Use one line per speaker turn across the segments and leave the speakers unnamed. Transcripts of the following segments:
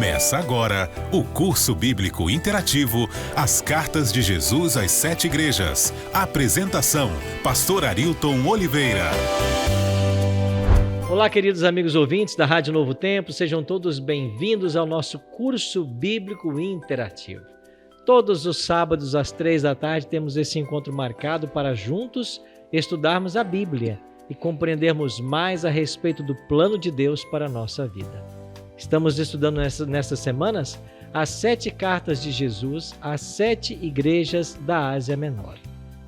Começa agora o curso bíblico interativo As Cartas de Jesus às 7 Igrejas. Apresentação, Pastor Arilton Oliveira.
Olá, queridos amigos ouvintes da Rádio Novo Tempo, sejam todos bem-vindos ao nosso curso bíblico interativo. Todos os sábados às 3 da tarde temos esse encontro marcado para juntos estudarmos a Bíblia e compreendermos mais a respeito do plano de Deus para a nossa vida. Estamos estudando nessas semanas as 7 cartas de Jesus às 7 igrejas da Ásia Menor.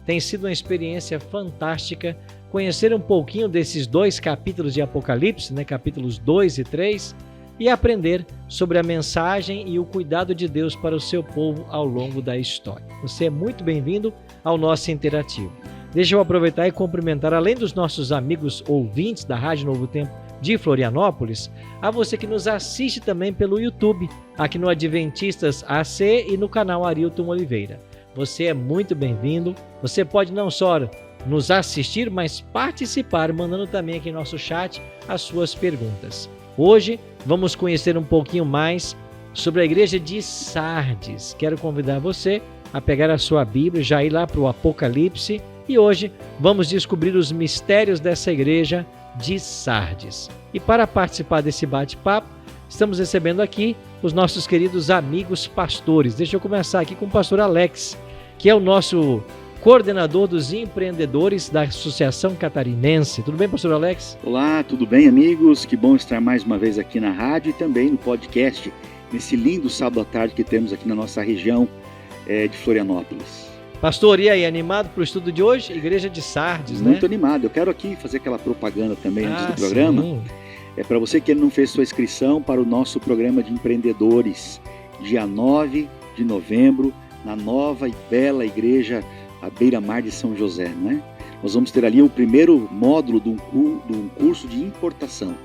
Tem sido uma experiência fantástica conhecer um pouquinho desses 2 capítulos de Apocalipse, capítulos 2 e 3, e aprender sobre a mensagem e o cuidado de Deus para o seu povo ao longo da história. Você é muito bem-vindo ao nosso interativo. Deixa eu aproveitar e cumprimentar, além dos nossos amigos ouvintes da Rádio Novo Tempo de Florianópolis, a você que nos assiste também pelo YouTube, aqui no Adventistas AC e no canal Arilton Oliveira. Você é muito bem-vindo. Você pode não só nos assistir, mas participar, mandando também aqui no nosso chat as suas perguntas. Hoje vamos conhecer um pouquinho mais sobre a igreja de Sardes. Quero convidar você a pegar a sua Bíblia, já ir lá para o Apocalipse, e hoje vamos descobrir os mistérios dessa igreja de Sardes. E para participar desse bate-papo, estamos recebendo aqui os nossos queridos amigos pastores. Deixa eu começar aqui com o pastor Alex, que é o nosso coordenador dos empreendedores da Associação Catarinense. Tudo bem, pastor Alex?
Olá, tudo bem, amigos? Que bom estar mais uma vez aqui na rádio e também no podcast, nesse lindo sábado à tarde que temos aqui na nossa região de Florianópolis.
Pastor, e aí, animado para o estudo de hoje? Igreja de Sardes,
Muito animado. Eu quero aqui fazer aquela propaganda também antes do programa.
Sim.
É para você que não fez sua inscrição para o nosso programa de empreendedores, dia 9 de novembro, na nova e bela igreja à beira-mar de São José, né? Nós vamos ter ali o primeiro módulo de um curso de importação.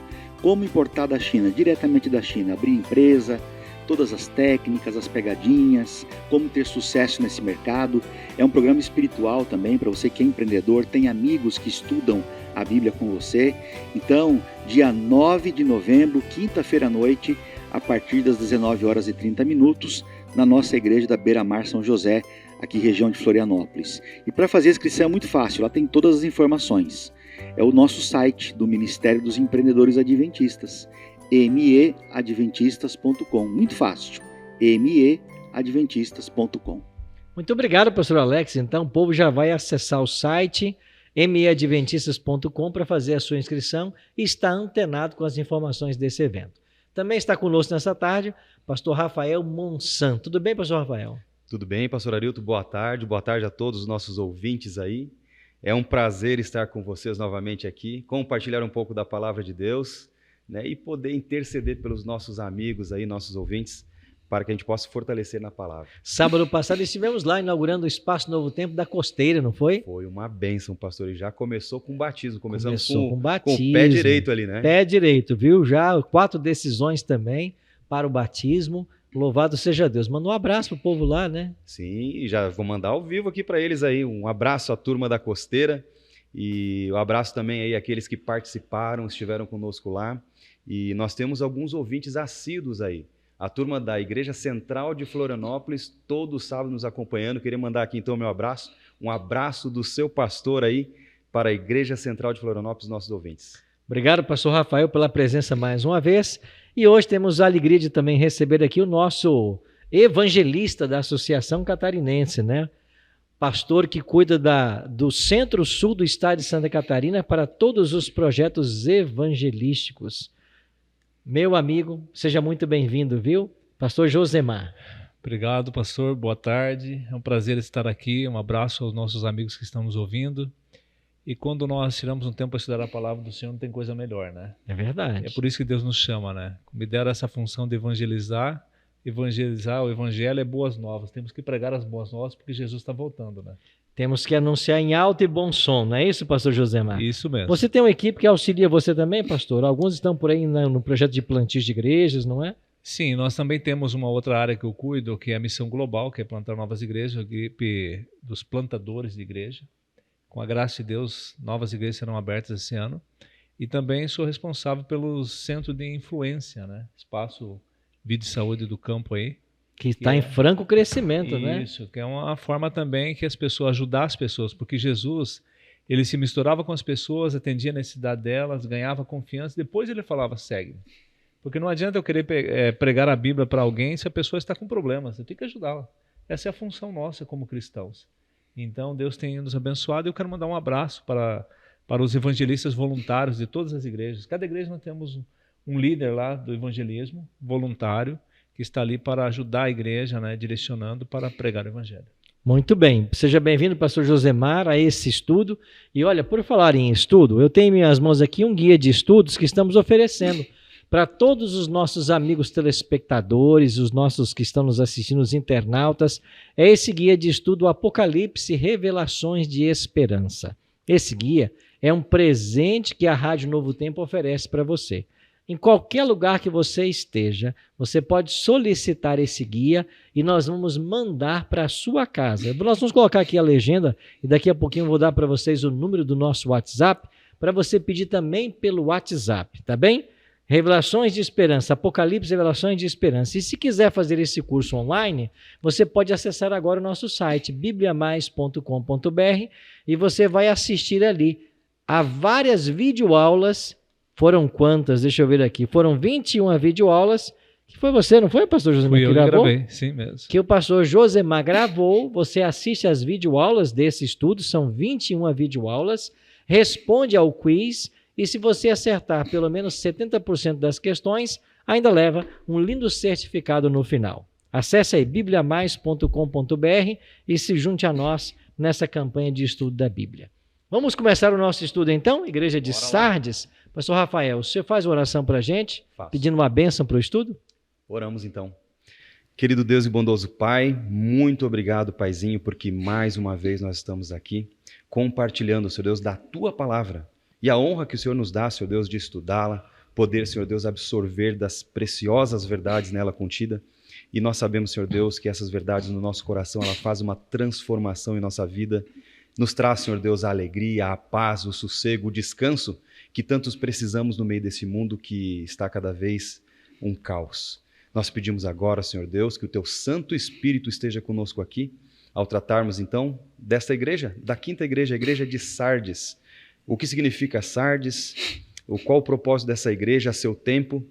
Como importar da China, diretamente da China, abrir empresa, todas as técnicas, as pegadinhas, como ter sucesso nesse mercado. É um programa espiritual também para você que é empreendedor, tem amigos que estudam a Bíblia com você. Então, dia 9 de novembro, quinta-feira à noite, a partir das 19h30, na nossa igreja da Beira-Mar São José, aqui região de Florianópolis. E para fazer a inscrição é muito fácil, lá tem todas as informações. É o nosso site do Ministério dos Empreendedores Adventistas, meadventistas.com. Muito fácil, meadventistas.com.
Muito obrigado, pastor Alex. Então, o povo já vai acessar o site meadventistas.com para fazer a sua inscrição e estar antenado com as informações desse evento. Também está conosco nessa tarde pastor Rafael Monsanto. Tudo bem, pastor Rafael?
Tudo bem, pastor Arilton? Boa tarde a todos os nossos ouvintes aí. É um prazer estar com vocês novamente aqui, compartilhar um pouco da palavra de Deus, e poder interceder pelos nossos amigos aí, nossos ouvintes, para que a gente possa fortalecer na palavra.
Sábado passado estivemos lá inaugurando o Espaço Novo Tempo da Costeira, não foi?
Foi uma bênção, pastor, e já começou com batismo. Começamos
com batismo,
com o pé direito ali, né?
Pé direito, viu? Já 4 decisões também para o batismo. Louvado seja Deus. Manda um abraço pro povo lá, né?
Sim, e já vou mandar ao vivo aqui para eles aí. Um abraço à turma da Costeira e um abraço também aí àqueles que participaram, estiveram conosco lá. E nós temos alguns ouvintes assíduos aí. A turma da Igreja Central de Florianópolis, todo sábado nos acompanhando. Queria mandar aqui então meu abraço. Um abraço do seu pastor aí para a Igreja Central de Florianópolis, nossos ouvintes.
Obrigado, pastor Rafael, pela presença mais uma vez. E hoje temos a alegria de também receber aqui o nosso evangelista da Associação Catarinense, né? Pastor que cuida do centro-sul do estado de Santa Catarina para todos os projetos evangelísticos. Meu amigo, seja muito bem-vindo, viu? Pastor Josemar.
Obrigado, pastor. Boa tarde. É um prazer estar aqui. Um abraço aos nossos amigos que estão nos ouvindo. E quando nós tiramos um tempo para estudar a palavra do Senhor, não tem coisa melhor, né?
É verdade.
É por isso que Deus nos chama, né? Me deram essa função de evangelizar. Evangelizar, o evangelho é boas novas. Temos que pregar as boas novas porque Jesus está voltando, né?
Temos que anunciar em alto e bom som, não é isso, pastor Josemar?
Isso mesmo.
Você tem uma equipe que auxilia você também, pastor? Alguns estão por aí no projeto de plantios de igrejas, não é?
Sim, nós também temos uma outra área que eu cuido, que é a missão global, que é plantar novas igrejas, a equipe dos plantadores de igreja. Com a graça de Deus, novas igrejas serão abertas esse ano. E também sou responsável pelo centro de influência, né? Espaço Vida e Saúde do Campo aí.
Que está em franco crescimento, né?
Isso, que é uma forma também que as pessoas, ajudar as pessoas, porque Jesus, ele se misturava com as pessoas, atendia a necessidade delas, ganhava confiança, depois ele falava, segue. Porque não adianta eu querer pregar a Bíblia para alguém se a pessoa está com problemas, você tem que ajudá-la. Essa é a função nossa como cristãos. Então Deus tem nos abençoado e eu quero mandar um abraço para os evangelistas voluntários de todas as igrejas. Cada igreja nós temos um líder lá do evangelismo voluntário, que está ali para ajudar a igreja, né, direcionando para pregar o evangelho.
Muito bem. Seja bem-vindo, pastor Josemar, a esse estudo. E olha, por falar em estudo, eu tenho em minhas mãos aqui um guia de estudos que estamos oferecendo para todos os nossos amigos telespectadores, os nossos que estão nos assistindo, os internautas. É esse guia de estudo Apocalipse, Revelações de Esperança. Esse guia é um presente que a Rádio Novo Tempo oferece para você. Em qualquer lugar que você esteja, você pode solicitar esse guia e nós vamos mandar para a sua casa. Nós vamos colocar aqui a legenda e daqui a pouquinho eu vou dar para vocês o número do nosso WhatsApp para você pedir também pelo WhatsApp, tá bem? Revelações de Esperança, Apocalipse, Revelações de Esperança. E se quiser fazer esse curso online, você pode acessar agora o nosso site, bibliamais.com.br, e você vai assistir ali a várias videoaulas. Foram quantas? Deixa eu ver aqui. Foram 21 videoaulas. Que foi você, não foi, pastor Josemar?
Fui eu que gravei, sim mesmo.
Que o pastor Josemar gravou. Você assiste as videoaulas desse estudo, são 21 videoaulas. Responde ao quiz e se você acertar pelo menos 70% das questões, ainda leva um lindo certificado no final. Acesse aí bibliamais.com.br e se junte a nós nessa campanha de estudo da Bíblia. Vamos começar o nosso estudo então, Igreja de Sardes. Pastor Rafael, o senhor faz uma oração para a gente, pedindo uma bênção para o estudo?
Oramos então. Querido Deus e bondoso Pai, muito obrigado, Paizinho, porque mais uma vez nós estamos aqui compartilhando, Senhor Deus, da Tua Palavra. E a honra que o Senhor nos dá, Senhor Deus, de estudá-la, poder, Senhor Deus, absorver das preciosas verdades nela contida. E nós sabemos, Senhor Deus, que essas verdades no nosso coração, ela faz uma transformação em nossa vida. Nos traz, Senhor Deus, a alegria, a paz, o sossego, o descanso que tantos precisamos no meio desse mundo que está cada vez um caos. Nós pedimos agora, Senhor Deus, que o Teu Santo Espírito esteja conosco aqui, ao tratarmos então desta igreja, da quinta igreja, a igreja de Sardes. O que significa Sardes, qual o propósito dessa igreja, a seu tempo,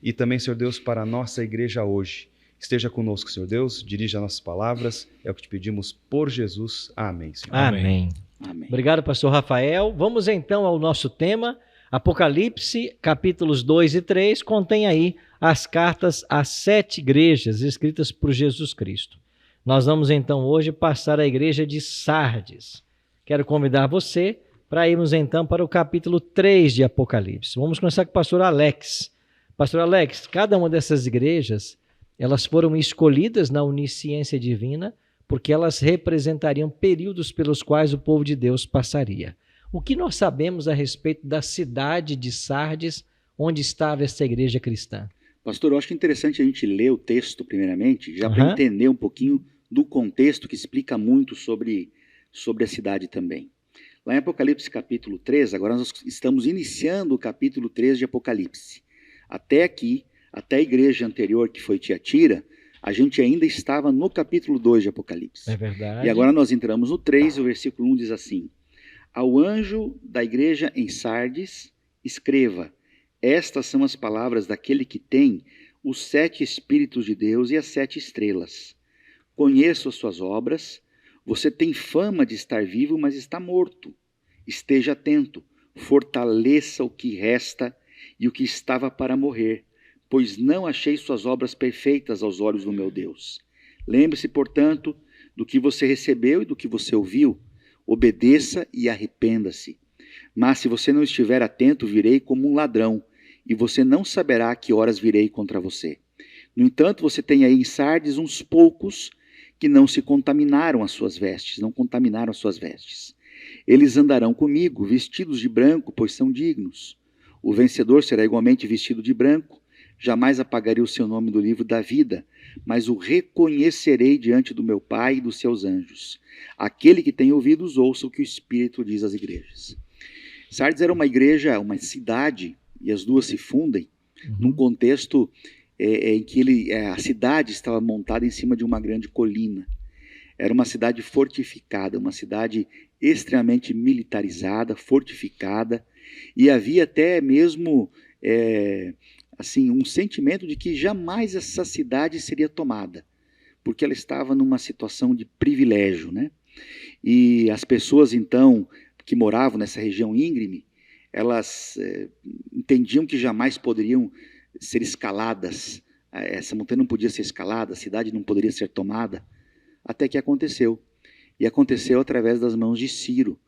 e também, Senhor Deus, para a nossa igreja hoje. Esteja conosco, Senhor Deus, dirija nossas palavras, é o que te pedimos por Jesus. Amém, Senhor.
Amém. Amém. Obrigado, pastor Rafael. Vamos então ao nosso tema. Apocalipse, capítulos 2 e 3, contém aí as cartas às 7 igrejas escritas por Jesus Cristo. Nós vamos então hoje passar a igreja de Sardes. Quero convidar você para irmos então para o capítulo 3 de Apocalipse. Vamos começar com o pastor Alex. Pastor Alex, cada uma dessas igrejas, elas foram escolhidas na onisciência divina porque elas representariam períodos pelos quais o povo de Deus passaria. O que nós sabemos a respeito da cidade de Sardes, onde estava essa igreja cristã?
Pastor, eu acho interessante a gente ler o texto primeiramente, já para entender um pouquinho do contexto que explica muito sobre a cidade também. Lá em Apocalipse capítulo 3, agora nós estamos iniciando o capítulo 3 de Apocalipse. Até aqui, até a igreja anterior que foi Tiatira, a gente ainda estava no capítulo 2 de Apocalipse.
É verdade.
E agora nós entramos no 3, o versículo 1 diz assim: Ao anjo da igreja em Sardes, escreva: Estas são as palavras daquele que tem os 7 Espíritos de Deus e as 7 estrelas. Conheço as suas obras, você tem fama de estar vivo, mas está morto. Esteja atento, fortaleça o que resta e o que estava para morrer, pois não achei suas obras perfeitas aos olhos do meu Deus. Lembre-se, portanto, do que você recebeu e do que você ouviu. Obedeça e arrependa-se. Mas se você não estiver atento, virei como um ladrão, e você não saberá a que horas virei contra você. No entanto, você tem aí em Sardes uns poucos que não se contaminaram as suas vestes, não contaminaram as suas vestes. Eles andarão comigo, vestidos de branco, pois são dignos. O vencedor será igualmente vestido de branco. Jamais apagarei o seu nome do livro da vida, mas o reconhecerei diante do meu Pai e dos seus anjos. Aquele que tem ouvidos, ouça o que o Espírito diz às igrejas. Sardes era uma igreja, uma cidade, e as duas se fundem num contexto em que a cidade estava montada em cima de uma grande colina. Era uma cidade fortificada, uma cidade extremamente militarizada, fortificada, e havia até mesmo assim, um sentimento de que jamais essa cidade seria tomada, porque ela estava numa situação de privilégio, né? E as pessoas, então, que moravam nessa região íngreme, elas entendiam que jamais poderiam ser escaladas, essa montanha não podia ser escalada, a cidade não poderia ser tomada, até que aconteceu. E aconteceu através das mãos de Ciro.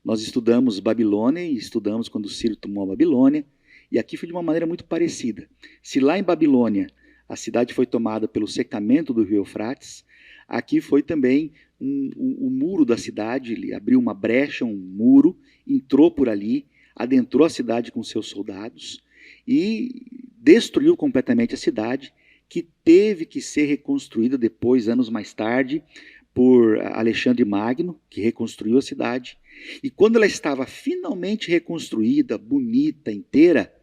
Nós estudamos Babilônia e estudamos quando Ciro tomou a Babilônia, e aqui foi de uma maneira muito parecida. Se lá em Babilônia a cidade foi tomada pelo secamento do rio Eufrates, aqui foi também o muro da cidade, ele abriu uma brecha, um muro, entrou por ali, adentrou a cidade com seus soldados e destruiu completamente a cidade, que teve que ser reconstruída depois, anos mais tarde, por Alexandre Magno, que reconstruiu a cidade. E quando ela estava finalmente reconstruída, bonita, inteira,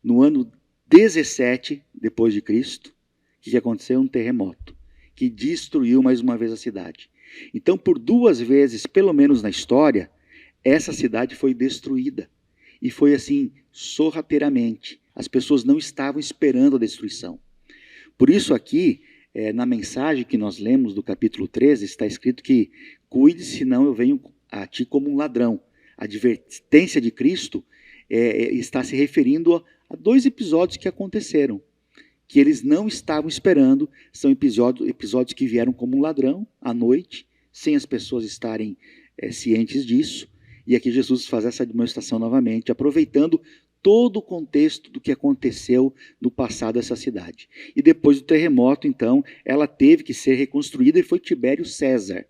no ano 17 depois de Cristo, o que aconteceu? Um terremoto, que destruiu mais uma vez a cidade. Então, por 2 vezes, pelo menos na história, essa cidade foi destruída. E foi assim, sorrateiramente. As pessoas não estavam esperando a destruição. Por isso aqui, na mensagem que nós lemos do capítulo 13, está escrito que cuide, senão eu venho a ti como um ladrão. A advertência de Cristo está se referindo a 2 episódios que aconteceram, que eles não estavam esperando. São episódios que vieram como um ladrão à noite, sem as pessoas estarem cientes disso. E aqui Jesus faz essa demonstração novamente, aproveitando todo o contexto do que aconteceu no passado dessa cidade. E depois do terremoto, então, ela teve que ser reconstruída, e foi Tibério César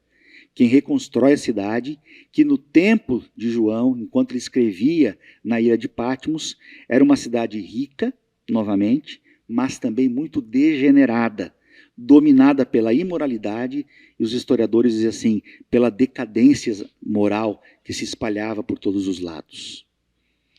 quem reconstrói a cidade, que no tempo de João, enquanto ele escrevia na ilha de Patmos, era uma cidade rica, novamente, mas também muito degenerada, dominada pela imoralidade, e os historiadores dizem assim, pela decadência moral que se espalhava por todos os lados.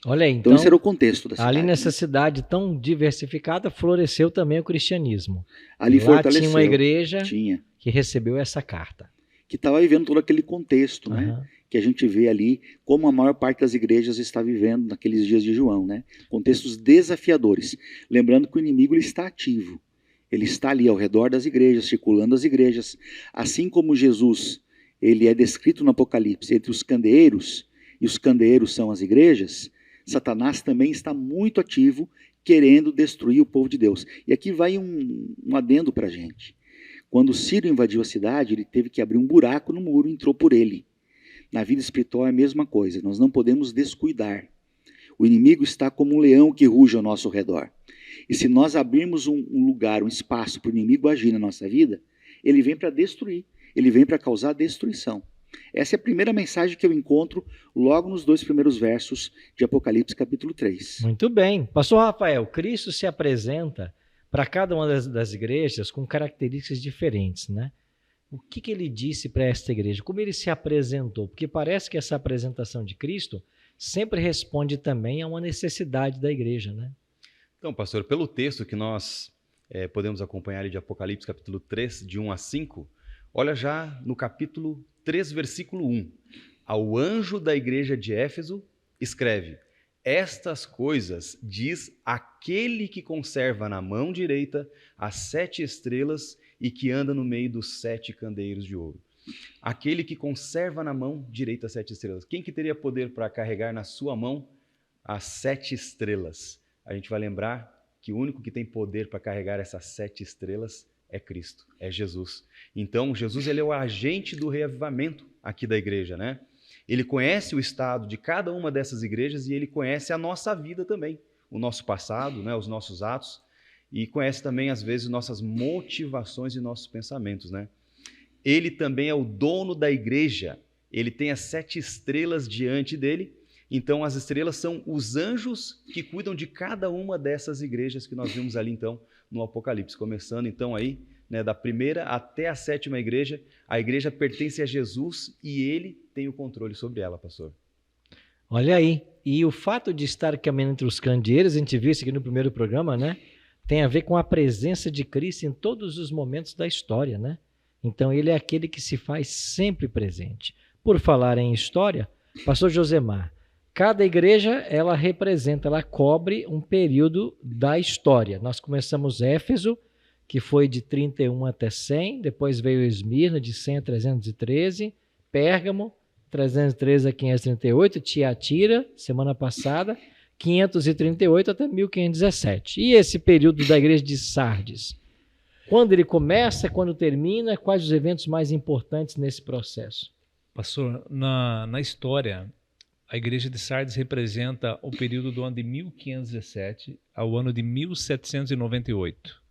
Olha aí, então
esse era o contexto da cidade.
Ali nessa cidade tão diversificada, floresceu também o cristianismo.
Ali fortaleceu.
Tinha uma igreja
Tinha.
Que recebeu essa carta.
Que estava vivendo todo aquele contexto, né? Que a gente vê ali, como a maior parte das igrejas está vivendo naqueles dias de João, né? Contextos desafiadores. Lembrando que o inimigo ele está ativo. Ele está ali ao redor das igrejas, circulando as igrejas. Assim como Jesus, ele é descrito no Apocalipse entre os candeeiros, e os candeeiros são as igrejas, Satanás também está muito ativo, querendo destruir o povo de Deus. E aqui vai um adendo para a gente. Quando Ciro invadiu a cidade, ele teve que abrir um buraco no muro e entrou por ele. Na vida espiritual é a mesma coisa, nós não podemos descuidar. O inimigo está como um leão que ruge ao nosso redor. E se nós abrirmos um lugar, um espaço para o inimigo agir na nossa vida, ele vem para destruir, ele vem para causar destruição. Essa é a primeira mensagem que eu encontro logo nos 2 primeiros versos de Apocalipse capítulo 3.
Muito bem. Pastor Rafael, Cristo se apresenta para cada uma das igrejas com características diferentes, né? O que ele disse para esta igreja? Como ele se apresentou? Porque parece que essa apresentação de Cristo sempre responde também a uma necessidade da igreja, né?
Então, pastor, pelo texto que nós podemos acompanhar ali de Apocalipse capítulo 3, de 1 a 5, olha já no capítulo 3, versículo 1. Ao anjo da igreja de Éfeso, escreve: estas coisas diz aquele que conserva na mão direita as 7 estrelas e que anda no meio dos 7 candeeiros de ouro. Aquele que conserva na mão direita as 7 estrelas. Quem que teria poder para carregar na sua mão as 7 estrelas? A gente vai lembrar que o único que tem poder para carregar essas 7 estrelas é Cristo, é Jesus. Então, Jesus ele é o agente do reavivamento aqui da igreja, né? Ele conhece o estado de cada uma dessas igrejas e ele conhece a nossa vida também, o nosso passado, né, os nossos atos, e conhece também, às vezes, nossas motivações e nossos pensamentos, né? Ele também é o dono da igreja, ele tem as 7 estrelas diante dele, então as estrelas são os anjos que cuidam de cada uma dessas igrejas que nós vimos ali, então, no Apocalipse, começando, então, aí, né, da primeira até a 7ª igreja, a igreja pertence a Jesus e ele tem o controle sobre ela, pastor.
Olha aí, e o fato de estar caminhando entre os candeeiros, a gente viu isso aqui no primeiro programa, né? tem a ver com a presença de Cristo em todos os momentos da história, né? Então, ele é aquele que se faz sempre presente. Por falar em história, pastor Josemar, cada igreja, ela representa, ela cobre um período da história. Nós começamos Éfeso, que foi de 31 até 100, depois veio Esmirna, de 100 a 313, Pérgamo, 313 a 538, Tiatira, semana passada, 538 até 1517. E esse período da igreja de Sardes? Quando ele começa, quando termina, quais os eventos mais importantes nesse processo?
Pastor, na história, a igreja de Sardes representa o período do ano de 1517 ao ano de 1798.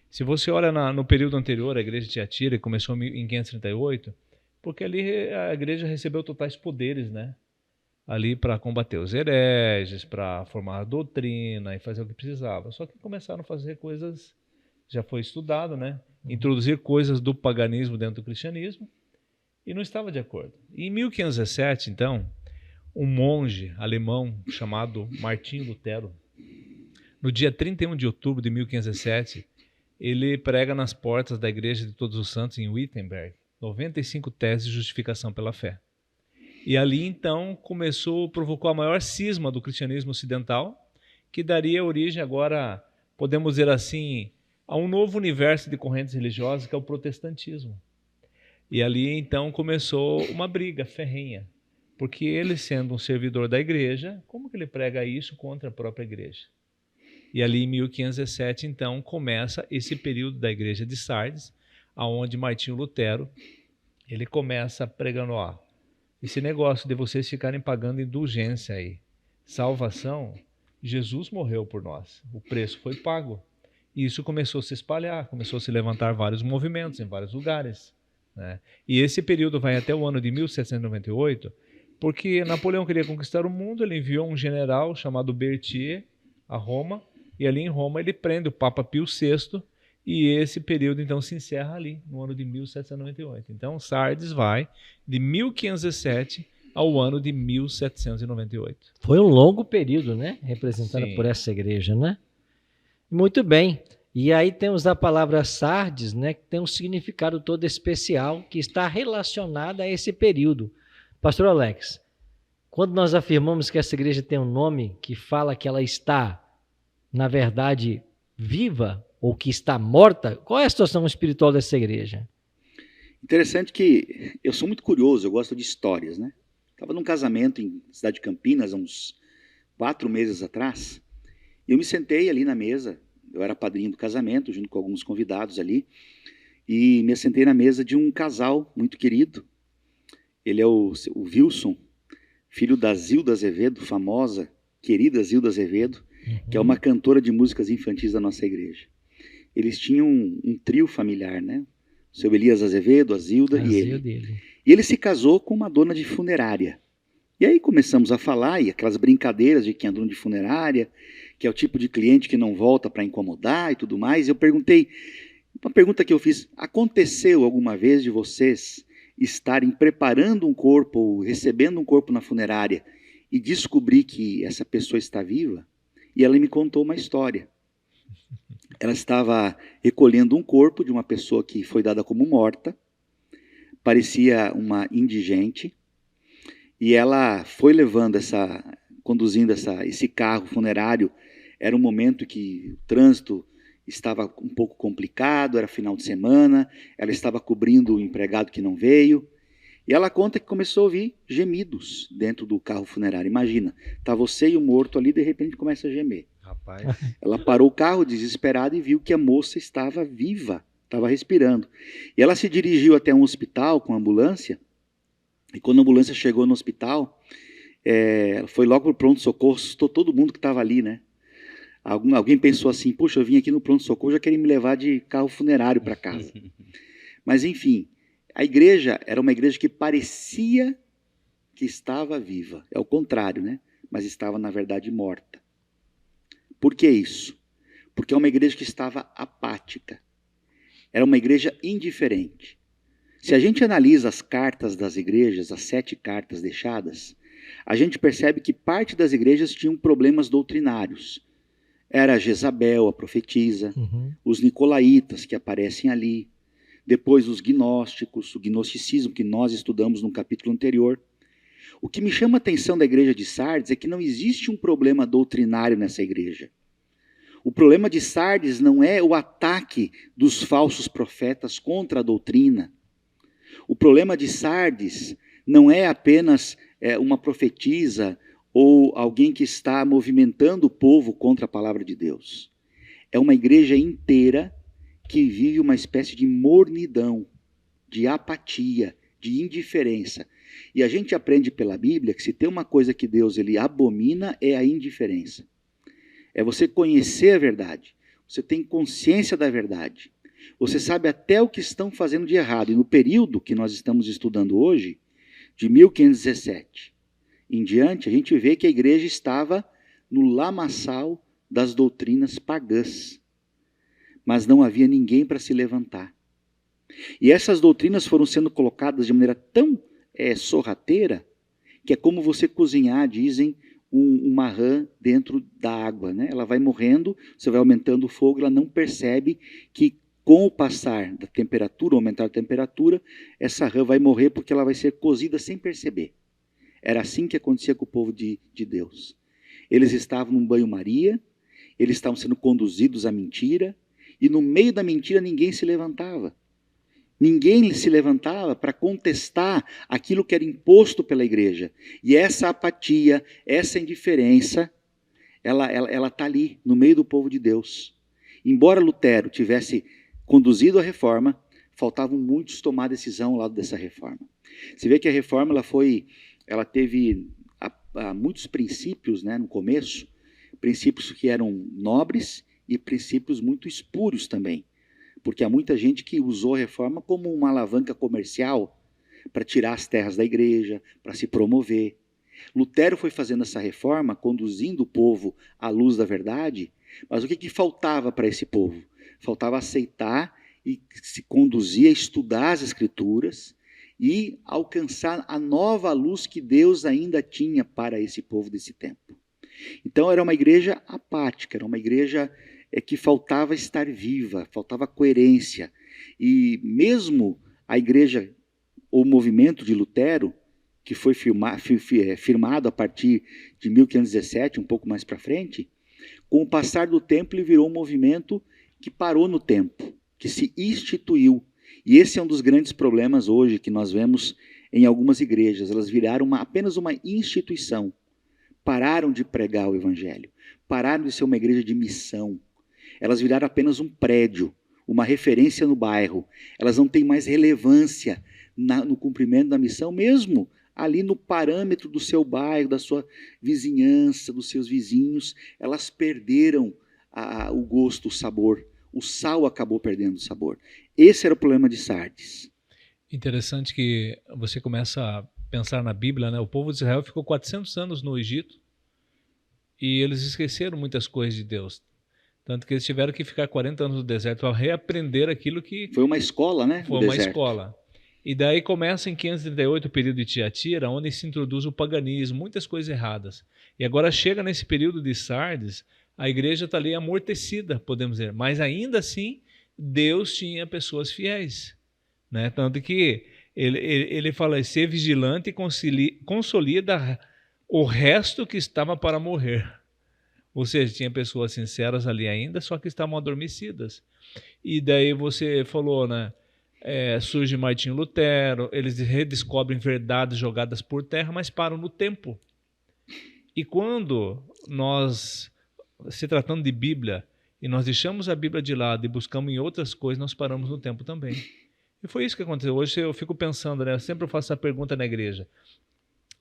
Se você olha no período anterior, a igreja de Tiatira, que começou em 538, porque ali a igreja recebeu totais poderes, né? Ali para combater os hereges, para formar a doutrina e fazer o que precisava. Só que começaram a fazer coisas, já foi estudado, né? Introduzir coisas do paganismo dentro do cristianismo e não estava de acordo. E em 1517, então, um monge alemão chamado Martinho Lutero, no dia 31 de outubro de 1517, ele prega nas portas da Igreja de Todos os Santos em Wittenberg 95 teses de justificação pela fé. E ali, então, provocou a maior cisma do cristianismo ocidental, que daria origem agora, podemos dizer assim, a um novo universo de correntes religiosas, que é o protestantismo. E ali, então, começou uma briga ferrenha, porque ele, sendo um servidor da igreja, como que ele prega isso contra a própria igreja? E ali, em 1517, então, começa esse período da igreja de Sardes, aonde Martinho Lutero, ele começa pregando, esse negócio de vocês ficarem pagando indulgência aí, salvação, Jesus morreu por nós, o preço foi pago. E isso começou a se espalhar, começou a se levantar vários movimentos em vários lugares, né? E esse período vai até o ano de 1798, porque Napoleão queria conquistar o mundo, ele enviou um general chamado Berthier a Roma, e ali em Roma ele prende o Papa Pio VI, e esse período então se encerra ali, no ano de 1798. Então Sardes vai de 1517 ao ano de 1798.
Foi um longo período, né? Representado por essa igreja, né? Muito bem. E aí temos a palavra Sardes, né? Que tem um significado todo especial que está relacionado a esse período. Pastor Alex, quando nós afirmamos que essa igreja tem um nome que fala que ela está, na verdade, viva, ou que está morta, qual é a situação espiritual dessa igreja?
Interessante que eu sou muito curioso, eu gosto de histórias, né? Estava num casamento em cidade de Campinas, há uns 4 meses atrás, e eu me sentei ali na mesa, eu era padrinho do casamento, junto com alguns convidados ali, e me sentei na mesa de um casal muito querido. Ele é o Wilson, filho da Zilda Azevedo, famosa, querida Zilda Azevedo, que é uma cantora de músicas infantis da nossa igreja. Eles tinham um trio familiar, né? O seu Elias Azevedo, a Zilda e ele.
Dele.
E ele se casou com uma dona de funerária. E aí começamos a falar, e aquelas brincadeiras de quem é dono de funerária, que é o tipo de cliente que não volta para incomodar e tudo mais. Eu perguntei, uma pergunta que eu fiz, aconteceu alguma vez de vocês estarem preparando um corpo, ou recebendo um corpo na funerária, e descobrir que essa pessoa está viva? E ela me contou uma história. Ela estava recolhendo um corpo de uma pessoa que foi dada como morta, parecia uma indigente, e ela foi conduzindo esse carro funerário. Era um momento que o trânsito estava um pouco complicado, era final de semana, ela estava cobrindo o empregado que não veio, e ela conta que começou a ouvir gemidos dentro do carro funerário. Imagina, está você e o morto ali, de repente começa a gemer.
Rapaz.
Ela parou o carro desesperada e viu que a moça estava viva, estava respirando. E ela se dirigiu até um hospital com a ambulância, e quando a ambulância chegou no hospital, foi logo para o pronto-socorro, assustou todo mundo que estava ali, né? Alguém pensou assim, puxa, eu vim aqui no pronto-socorro, já querem me levar de carro funerário para casa. Mas enfim, a igreja era uma igreja que parecia que estava viva. É o contrário, né? Mas estava, na verdade, morta. Por que isso? Porque é uma igreja que estava apática. Era uma igreja indiferente. Se a gente analisa as cartas das igrejas, as 7 cartas deixadas, a gente percebe que parte das igrejas tinham problemas doutrinários. Era Jezabel, a profetisa,
Uhum.
os nicolaítas que aparecem ali, depois os gnósticos, o gnosticismo que nós estudamos no capítulo anterior. O que me chama a atenção da igreja de Sardes é que não existe um problema doutrinário nessa igreja. O problema de Sardes não é o ataque dos falsos profetas contra a doutrina. O problema de Sardes não é apenas uma profetisa ou alguém que está movimentando o povo contra a palavra de Deus. É uma igreja inteira que vive uma espécie de mornidão, de apatia, de indiferença. E a gente aprende pela Bíblia que se tem uma coisa que Deus ele abomina é a indiferença. É você conhecer a verdade, você tem consciência da verdade, você sabe até o que estão fazendo de errado. E no período que nós estamos estudando hoje, de 1517 em diante, a gente vê que a igreja estava no lamaçal das doutrinas pagãs, mas não havia ninguém para se levantar. E essas doutrinas foram sendo colocadas de maneira tão sorrateira, que é como você cozinhar, dizem, uma rã dentro da água, né? Ela vai morrendo, você vai aumentando o fogo, ela não percebe que com o passar da temperatura, aumentar a temperatura, essa rã vai morrer porque ela vai ser cozida sem perceber. Era assim que acontecia com o povo de Deus. Eles estavam num banho-maria, eles estavam sendo conduzidos à mentira, e no meio da mentira ninguém se levantava. Ninguém se levantava para contestar aquilo que era imposto pela igreja. E essa apatia, essa indiferença, ela está ali, no meio do povo de Deus. Embora Lutero tivesse conduzido a reforma, faltavam muitos tomar decisão ao lado dessa reforma. Você vê que a reforma ela teve muitos princípios, né, no começo, princípios que eram nobres e princípios muito espúrios também. Porque há muita gente que usou a reforma como uma alavanca comercial para tirar as terras da igreja, para se promover. Lutero foi fazendo essa reforma, conduzindo o povo à luz da verdade, mas o que faltava para esse povo? Faltava aceitar e se conduzir a estudar as Escrituras e alcançar a nova luz que Deus ainda tinha para esse povo desse tempo. Então era uma igreja apática, era uma igreja que faltava estar viva, faltava coerência. E mesmo a igreja, ou o movimento de Lutero, que foi firmado a partir de 1517, um pouco mais para frente, com o passar do tempo ele virou um movimento que parou no tempo, que se instituiu. E esse é um dos grandes problemas hoje que nós vemos em algumas igrejas. Elas viraram apenas uma instituição. Pararam de pregar o evangelho, pararam de ser uma igreja de missão. Elas viraram apenas um prédio, uma referência no bairro. Elas não têm mais relevância no cumprimento da missão, mesmo ali no parâmetro do seu bairro, da sua vizinhança, dos seus vizinhos. Elas perderam o gosto, o sabor. O sal acabou perdendo o sabor. Esse era o problema de Sardes.
Interessante que você começa a pensar na Bíblia, né? O povo de Israel ficou 400 anos no Egito e eles esqueceram muitas coisas de Deus. Tanto que eles tiveram que ficar 40 anos no deserto para reaprender aquilo que...
Foi uma escola, né?
Foi uma escola. E daí começa em 538 o período de Tiatira, onde se introduz o paganismo, muitas coisas erradas. E agora chega nesse período de Sardes, a igreja está ali amortecida, podemos dizer. Mas ainda assim, Deus tinha pessoas fiéis, né? Tanto que ele fala, ser vigilante e consolida o resto que estava para morrer. Ou seja, tinha pessoas sinceras ali ainda, só que estavam adormecidas. E daí você falou, né? Surge Martinho Lutero, eles redescobrem verdades jogadas por terra, mas param no tempo. E quando nós, se tratando de Bíblia, e nós deixamos a Bíblia de lado e buscamos em outras coisas, nós paramos no tempo também. E foi isso que aconteceu. Hoje eu fico pensando, né? Eu sempre faço essa pergunta na igreja.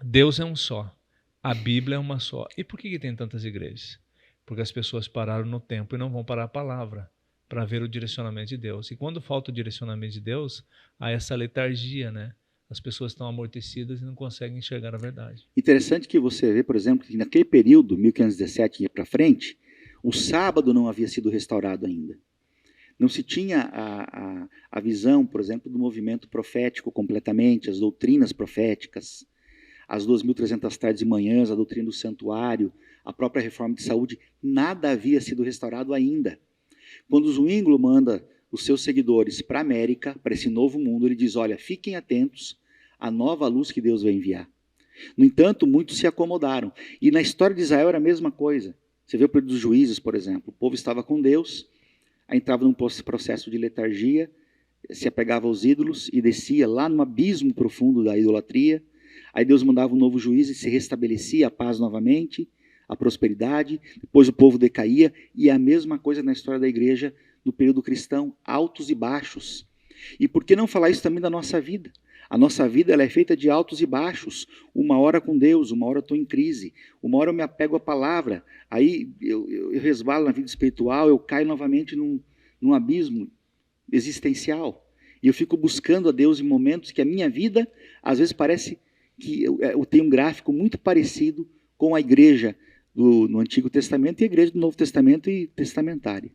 Deus é um só. A Bíblia é uma só. E por que tem tantas igrejas? Porque as pessoas pararam no tempo e não vão parar a palavra para ver o direcionamento de Deus. E quando falta o direcionamento de Deus, há essa letargia, né? As pessoas estão amortecidas e não conseguem enxergar a verdade.
Interessante que você vê, por exemplo, que naquele período, 1517 para frente, o sábado não havia sido restaurado ainda. Não se tinha a visão, por exemplo, do movimento profético completamente, as doutrinas proféticas, as 2.300 tardes e manhãs, a doutrina do santuário, a própria reforma de saúde, nada havia sido restaurado ainda. Quando o Zwinglio manda os seus seguidores para a América, para esse novo mundo, ele diz, olha, fiquem atentos à nova luz que Deus vai enviar. No entanto, muitos se acomodaram. E na história de Israel era a mesma coisa. Você vê o período dos juízes, por exemplo. O povo estava com Deus, aí entrava num processo de letargia, se apegava aos ídolos e descia lá no abismo profundo da idolatria. Aí Deus mandava um novo juiz e se restabelecia a paz novamente, a prosperidade. Depois o povo decaía. E é a mesma coisa na história da igreja no período cristão, altos e baixos. E por que não falar isso também da nossa vida? A nossa vida ela é feita de altos e baixos. Uma hora com Deus, uma hora eu estou em crise, uma hora eu me apego à palavra, aí eu resbalo na vida espiritual, eu caio novamente num abismo existencial. E eu fico buscando a Deus em momentos que a minha vida, às vezes parece que eu tenho um gráfico muito parecido com a igreja no Antigo Testamento e a igreja do Novo Testamento e testamentária.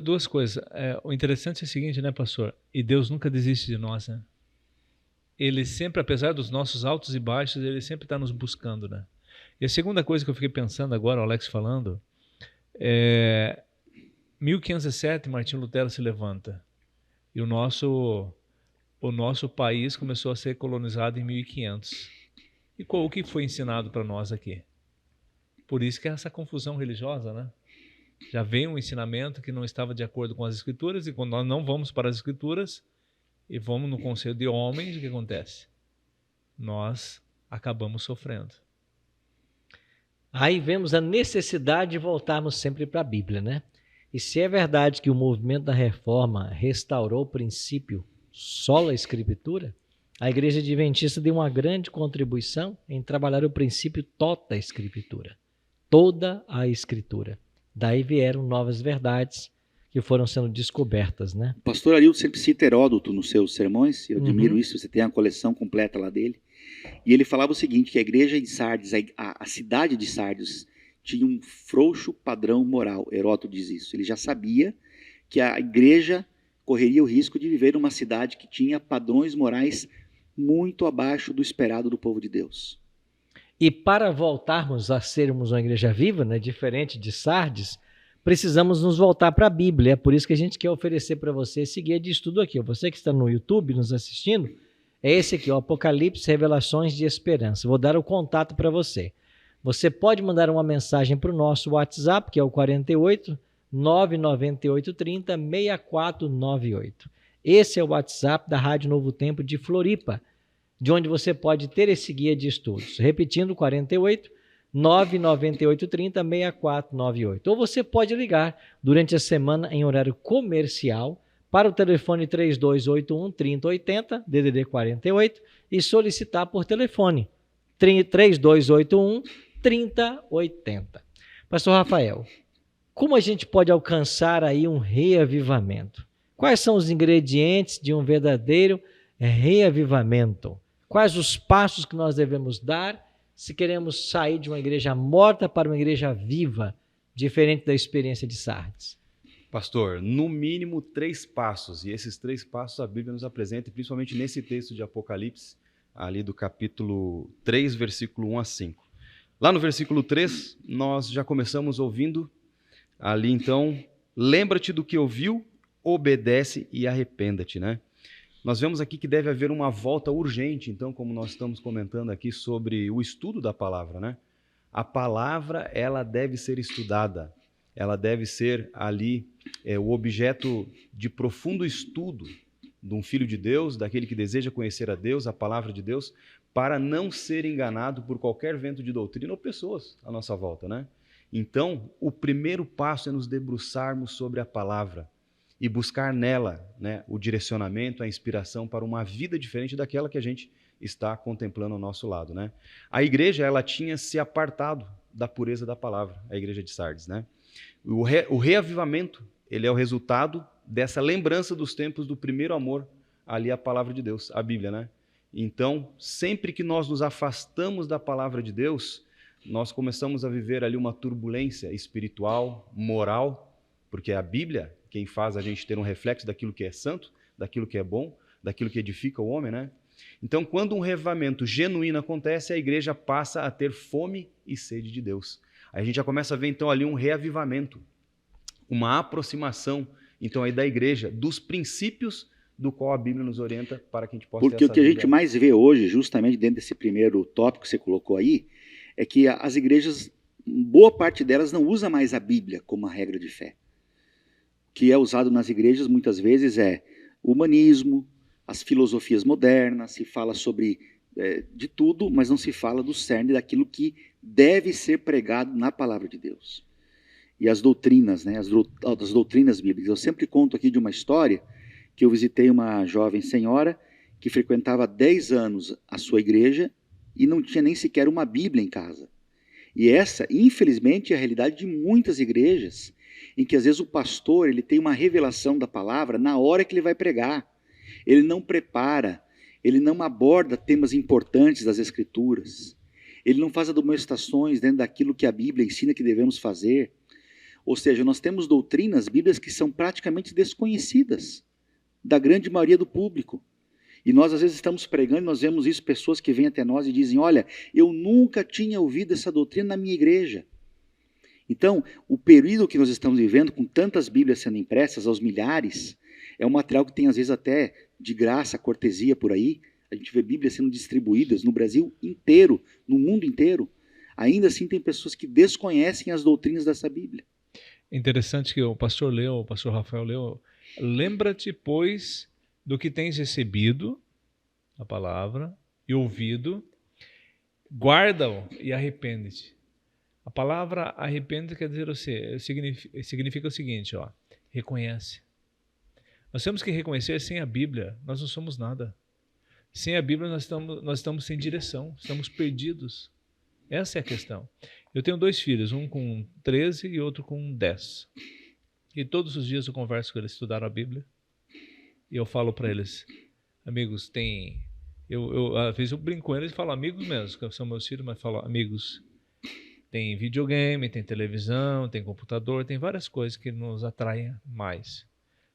Duas coisas. O interessante é o seguinte, né, pastor? E Deus nunca desiste de nós, né? Ele sempre, apesar dos nossos altos e baixos, ele sempre está nos buscando, né? E a segunda coisa que eu fiquei pensando agora, o Alex falando, 1507, Martinho Lutero se levanta. E o nosso país começou a ser colonizado em 1500. E o que foi ensinado para nós aqui? Por isso que é essa confusão religiosa, né? Já veio um ensinamento que não estava de acordo com as Escrituras, e quando nós não vamos para as Escrituras e vamos no conselho de homens, o que acontece? Nós acabamos sofrendo.
Aí vemos a necessidade de voltarmos sempre para a Bíblia, né? E se é verdade que o movimento da reforma restaurou o princípio sola Escritura, a Igreja Adventista deu uma grande contribuição em trabalhar o princípio tota Escritura, toda a Escritura. Daí vieram novas verdades que foram sendo descobertas, né?
O pastor Arilton sempre cita Heródoto nos seus sermões, eu admiro isso, você tem a coleção completa lá dele, e ele falava o seguinte, que a igreja de Sardes, a cidade de Sardes, tinha um frouxo padrão moral. Heródoto diz isso, ele já sabia que a igreja correria o risco de viver numa cidade que tinha padrões morais muito abaixo do esperado do povo de Deus.
E para voltarmos a sermos uma igreja viva, né, diferente de Sardes, precisamos nos voltar para a Bíblia. É por isso que a gente quer oferecer para você esse guia de estudo aqui. Você que está no YouTube nos assistindo, é esse aqui, o Apocalipse, Revelações de Esperança. Vou dar o contato para você. Você pode mandar uma mensagem para o nosso WhatsApp, que é o 48 998 30 6498. Esse é o WhatsApp da Rádio Novo Tempo de Floripa, de onde você pode ter esse guia de estudos. Repetindo, 48 998 30 6498. Ou você pode ligar durante a semana em horário comercial para o telefone 3281 3080, DDD 48, e solicitar por telefone 3281 3080. Pastor Rafael, como a gente pode alcançar aí um reavivamento? Quais são os ingredientes de um verdadeiro reavivamento? Quais os passos que nós devemos dar se queremos sair de uma igreja morta para uma igreja viva, diferente da experiência de Sardes?
Pastor, no mínimo 3 passos, e esses 3 passos a Bíblia nos apresenta, principalmente nesse texto de Apocalipse, ali do capítulo 3, versículo 1 a 5. Lá no versículo 3, nós já começamos ouvindo ali, então, lembra-te do que ouviu, obedece e arrependa-te, né? Nós vemos aqui que deve haver uma volta urgente, então, como nós estamos comentando aqui sobre o estudo da palavra, né? A palavra, ela deve ser estudada, ela deve ser ali o objeto de profundo estudo de um filho de Deus, daquele que deseja conhecer a Deus, a palavra de Deus, para não ser enganado por qualquer vento de doutrina ou pessoas à nossa volta, né? Então, o primeiro passo é nos debruçarmos sobre a palavra e buscar nela, né, o direcionamento, a inspiração para uma vida diferente daquela que a gente está contemplando ao nosso lado, né? A igreja, ela tinha se apartado da pureza da palavra, a igreja de Sardes, né? O reavivamento, ele é o resultado dessa lembrança dos tempos do primeiro amor, ali a palavra de Deus, a Bíblia, né? Então, sempre que nós nos afastamos da palavra de Deus, nós começamos a viver ali uma turbulência espiritual, moral, porque é a Bíblia quem faz a gente ter um reflexo daquilo que é santo, daquilo que é bom, daquilo que edifica o homem, né? Então, quando um reavivamento genuíno acontece, a igreja passa a ter fome e sede de Deus. Aí a gente já começa a ver então ali um reavivamento, uma aproximação então aí da igreja, dos princípios do qual a Bíblia nos orienta para que a gente possa ter
Porque
essa
o que a
vida.
gente mais vê hoje, justamente dentro desse primeiro tópico que você colocou aí, é que as igrejas, boa parte delas não usa mais a Bíblia como uma regra de fé. O que é usado nas igrejas muitas vezes é o humanismo, as filosofias modernas, se fala sobre de tudo, mas não se fala do cerne daquilo que deve ser pregado na palavra de Deus. E as doutrinas, né, as doutrinas bíblicas. Eu sempre conto aqui de uma história que eu visitei uma jovem senhora que frequentava há 10 anos a sua igreja e não tinha nem sequer uma Bíblia em casa. E essa, infelizmente, é a realidade de muitas igrejas, em que às vezes o pastor ele tem uma revelação da palavra na hora que ele vai pregar. Ele não prepara, ele não aborda temas importantes das Escrituras, ele não faz admoestações dentro daquilo que a Bíblia ensina que devemos fazer. Ou seja, nós temos doutrinas bíblicas que são praticamente desconhecidas da grande maioria do público. E nós às vezes estamos pregando, nós vemos isso, pessoas que vêm até nós e dizem, olha, eu nunca tinha ouvido essa doutrina na minha igreja. Então, o período que nós estamos vivendo, com tantas Bíblias sendo impressas aos milhares, é um material que tem às vezes até de graça, cortesia por aí. A gente vê Bíblias sendo distribuídas no Brasil inteiro, no mundo inteiro. Ainda assim tem pessoas que desconhecem as doutrinas dessa Bíblia.
Interessante que o pastor Rafael leu, lembra-te, pois, do que tens recebido, a palavra, e ouvido, guarda-o e arrepende-te. A palavra arrepende quer dizer, significa o seguinte, reconhece. Nós temos que reconhecer, sem a Bíblia, nós não somos nada. Sem a Bíblia, nós estamos sem direção, estamos perdidos. Essa é a questão. Eu tenho 2 filhos, um com 13 e outro com 10. E todos os dias eu converso com eles, estudaram a Bíblia. E eu falo para eles, amigos, às vezes eu brinco com eles e falo amigos mesmo, que são meus filhos, mas falo amigos. Tem videogame, tem televisão, tem computador, tem várias coisas que nos atraem mais.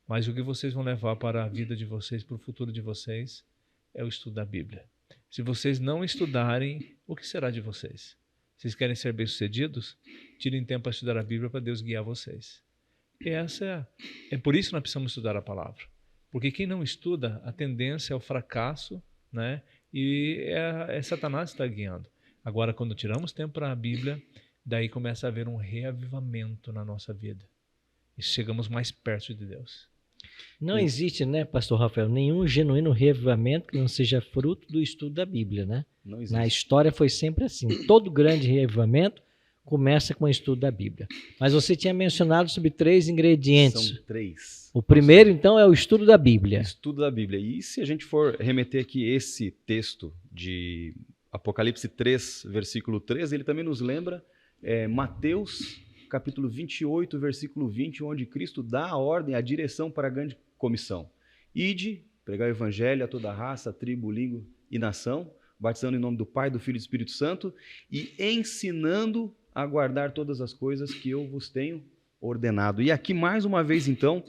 Mas o que vocês vão levar para a vida de vocês, para o futuro de vocês, é o estudo da Bíblia. Se vocês não estudarem, o que será de vocês? Vocês querem ser bem-sucedidos? Tirem tempo para estudar a Bíblia para Deus guiar vocês. E é por isso que nós precisamos estudar a palavra. Porque quem não estuda, a tendência é o fracasso, né? E é Satanás que está guiando. Agora, quando tiramos tempo para a Bíblia, daí começa a haver um reavivamento na nossa vida. E chegamos mais perto de Deus.
Não existe, né, pastor Rafael, nenhum genuíno reavivamento que não seja fruto do estudo da Bíblia, né?
Não existe.
Na história foi sempre assim. Todo grande reavivamento começa com o estudo da Bíblia. Mas você tinha mencionado sobre 3 ingredientes.
São 3.
O primeiro, então, é o estudo da Bíblia.
Estudo da Bíblia. E se a gente for remeter aqui esse texto de Apocalipse 3, versículo 13, ele também nos lembra Mateus capítulo 28, versículo 20, onde Cristo dá a ordem, a direção para a grande comissão. Ide, pregar o evangelho a toda raça, tribo, língua e nação, batizando em nome do Pai, do Filho e do Espírito Santo e ensinando a guardar todas as coisas que eu vos tenho ordenado. E aqui, mais uma vez, então,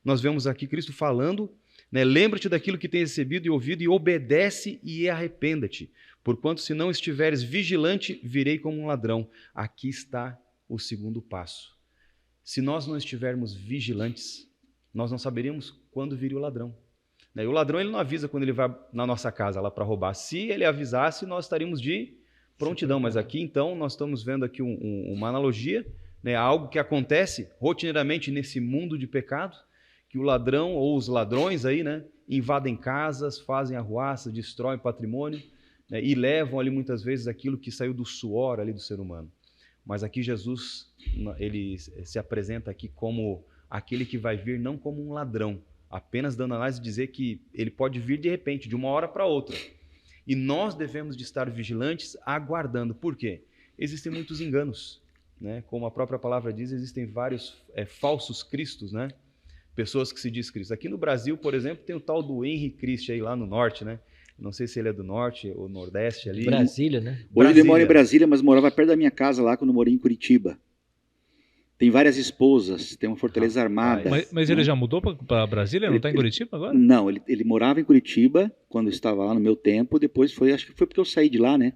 nós vemos aqui Cristo falando, né, lembra-te daquilo que tens recebido e ouvido e obedece e arrependa-te. Porquanto, se não estiveres vigilante, virei como um ladrão. Aqui está o segundo passo. Se nós não estivermos vigilantes, nós não saberíamos quando viria o ladrão. E o ladrão ele não avisa quando ele vai na nossa casa lá para roubar. Se ele avisasse, nós estaríamos de prontidão. Mas aqui, então, nós estamos vendo aqui uma analogia, né, algo que acontece rotineiramente nesse mundo de pecado, que o ladrão ou os ladrões aí, né, invadem casas, fazem arruaça, destroem patrimônio, né, e levam ali muitas vezes aquilo que saiu do suor ali do ser humano. Mas aqui Jesus, ele se apresenta aqui como aquele que vai vir não como um ladrão, apenas dando análise e dizer que ele pode vir de repente, de uma hora para outra. E nós devemos de estar vigilantes, aguardando. Por quê? Existem muitos enganos, né? Como a própria palavra diz, existem vários falsos cristos, né? Pessoas que se diz Cristo. Aqui no Brasil, por exemplo, tem o tal do Henry Cristo aí lá no norte, né? Não sei se ele é do norte ou nordeste ali.
Brasília, né?
Hoje ele mora em Brasília, mas morava perto da minha casa lá quando eu morei em Curitiba. tem várias esposas, tem uma fortaleza armada.
Mas ele já mudou para Brasília? Não está em Curitiba agora?
Não, ele morava em Curitiba quando eu estava lá no meu tempo, depois acho que foi porque eu saí de lá, né?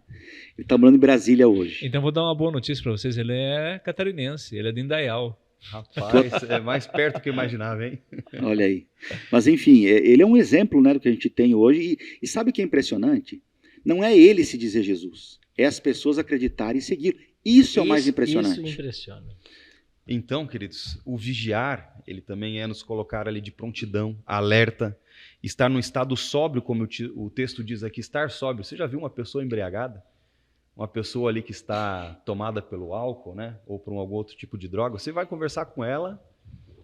Ele está morando em Brasília hoje.
Então vou dar uma boa notícia para vocês, ele é catarinense, ele é de Indaial.
Rapaz, é mais perto do que eu imaginava, hein?
Olha aí. Mas enfim, ele é um exemplo, né, do que a gente tem hoje. E sabe o que é impressionante? Não é ele se dizer Jesus, é as pessoas acreditarem e seguir. Isso é o mais impressionante.
Isso impressiona.
Então, queridos, o vigiar, ele também é nos colocar ali de prontidão, alerta, estar num estado sóbrio, como o texto diz aqui, estar sóbrio. Você já viu uma pessoa embriagada? Uma pessoa ali que está tomada pelo álcool, né? Ou por algum outro tipo de droga? Você vai conversar com ela,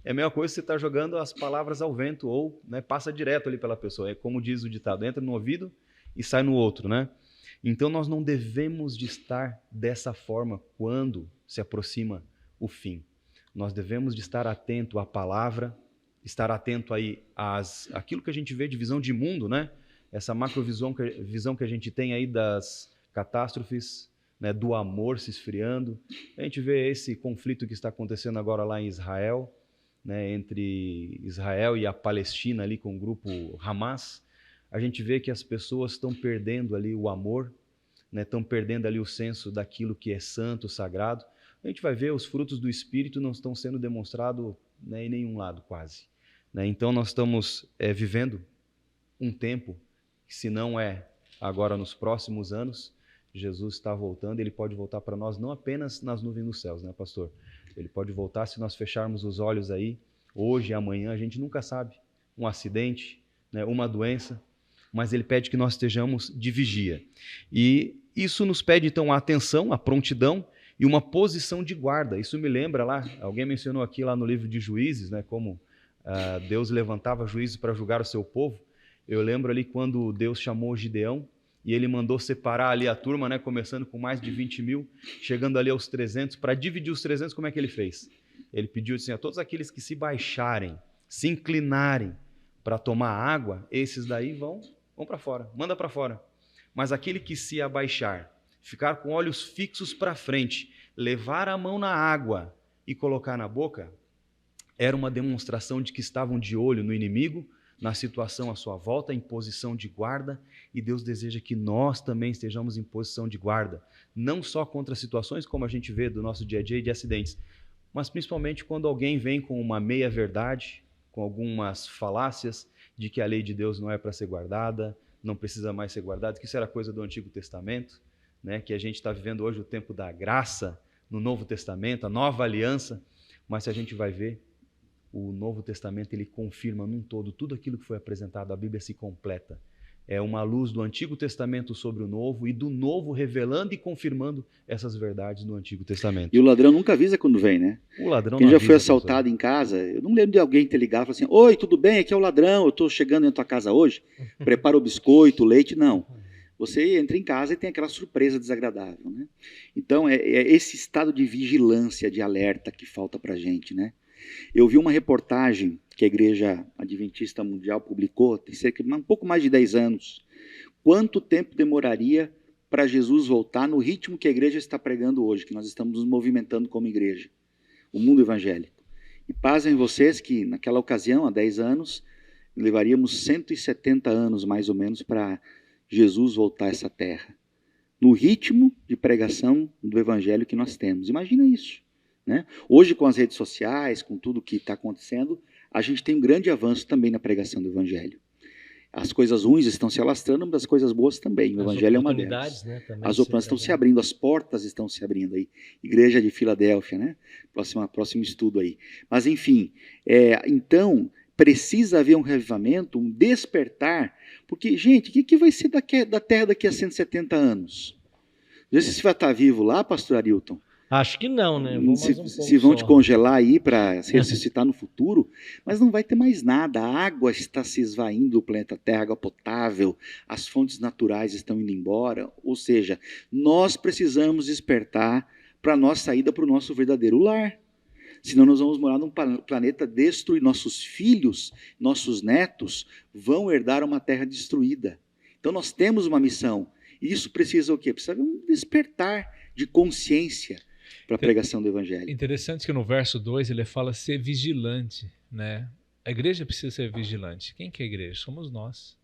é a mesma coisa que você está jogando as palavras ao vento, ou, né, passa direto ali pela pessoa. É como diz o ditado, entra no ouvido e sai no outro, né? Então nós não devemos de estar dessa forma quando se aproxima o fim. Nós devemos de estar atento à palavra, estar atento aí àquilo que a gente vê de visão de mundo, né? Essa macrovisão que a gente tem aí das catástrofes, né? Do amor se esfriando. A gente vê esse conflito que está acontecendo agora lá em Israel, né? Entre Israel e a Palestina ali com o grupo Hamas. A gente vê que as pessoas estão perdendo ali o amor, né? Estão perdendo ali o senso daquilo que é santo, sagrado. A gente vai ver os frutos do Espírito não estão sendo demonstrados, né, em nenhum lado quase. Né? Então nós estamos vivendo um tempo que, se não é agora nos próximos anos, Jesus está voltando. Ele pode voltar para nós não apenas nas nuvens dos céus, né, pastor? Ele pode voltar se nós fecharmos os olhos aí, hoje e amanhã, a gente nunca sabe. Um acidente, né, uma doença, mas ele pede que nós estejamos de vigia. E isso nos pede então a atenção, a prontidão, e uma posição de guarda. Isso me lembra lá, alguém mencionou aqui lá no livro de Juízes, né, como Deus levantava juízes para julgar o seu povo. Eu lembro ali quando Deus chamou Gideão e ele mandou separar ali a turma, né, começando com mais de 20 mil, chegando ali aos 300. Para dividir os 300, como é que ele fez? Ele pediu assim, a todos aqueles que se baixarem, se inclinarem para tomar água, esses daí vão para fora, manda para fora. Mas aquele que se abaixar, ficar com olhos fixos para frente, levar a mão na água e colocar na boca, era uma demonstração de que estavam de olho no inimigo, na situação à sua volta, em posição de guarda, e Deus deseja que nós também estejamos em posição de guarda, não só contra situações como a gente vê do nosso dia a dia de acidentes, mas principalmente quando alguém vem com uma meia-verdade, com algumas falácias de que a lei de Deus não é para ser guardada, não precisa mais ser guardada, que isso era coisa do Antigo Testamento, né, que a gente está vivendo hoje o tempo da graça no Novo Testamento, a nova aliança, mas se a gente vai ver, o Novo Testamento ele confirma num todo tudo aquilo que foi apresentado, a Bíblia se completa. É uma luz do Antigo Testamento sobre o Novo e do Novo revelando e confirmando essas verdades do Antigo Testamento.
E o ladrão nunca avisa quando vem, né?
O ladrão
Quem
não
já
avisa,
foi assaltado em casa, eu não lembro de alguém ter ligado e falar assim, oi, tudo bem? Aqui é o ladrão, eu estou chegando na tua casa hoje, prepara o biscoito, o leite, não. Você entra em casa e tem aquela surpresa desagradável, né? Então, é esse estado de vigilância, de alerta que falta para a gente, né? Eu vi uma reportagem que a Igreja Adventista Mundial publicou, tem cerca de um pouco mais de 10 anos. Quanto tempo demoraria para Jesus voltar no ritmo que a igreja está pregando hoje, que nós estamos nos movimentando como igreja, o mundo evangélico? E pasmem vocês que, naquela ocasião, há 10 anos, levaríamos 170 anos, mais ou menos, para Jesus voltar a essa terra, no ritmo de pregação do evangelho que nós temos. Imagina isso, né? Hoje, com as redes sociais, com tudo que está acontecendo, a gente tem um grande avanço também na pregação do evangelho. As coisas ruins estão se alastrando, mas as coisas boas também. O evangelho é uma delas. Né, as oportunidades estão se abrindo, as portas estão se abrindo aí. Igreja de Filadélfia, né? Próximo estudo aí. Mas, enfim, então, precisa haver um revivamento, um despertar, porque, gente, o que vai ser da Terra daqui a 170 anos? Não sei se você vai estar vivo lá, pastor Arilton.
Acho que não, né?
Se vão te congelar aí para se ressuscitar no futuro, mas não vai ter mais nada. A água está se esvaindo do planeta Terra, água potável, as fontes naturais estão indo embora. Ou seja, nós precisamos despertar para a nossa saída para o nosso verdadeiro lar. Senão nós vamos morar num planeta destruído. Nossos filhos, nossos netos vão herdar uma terra destruída. Então nós temos uma missão. E isso precisa o quê? Precisa de um despertar de consciência. para a pregação do Evangelho.
Interessante que no verso 2 ele fala ser vigilante, né? A igreja precisa ser vigilante. Quem que é a igreja? Somos nós.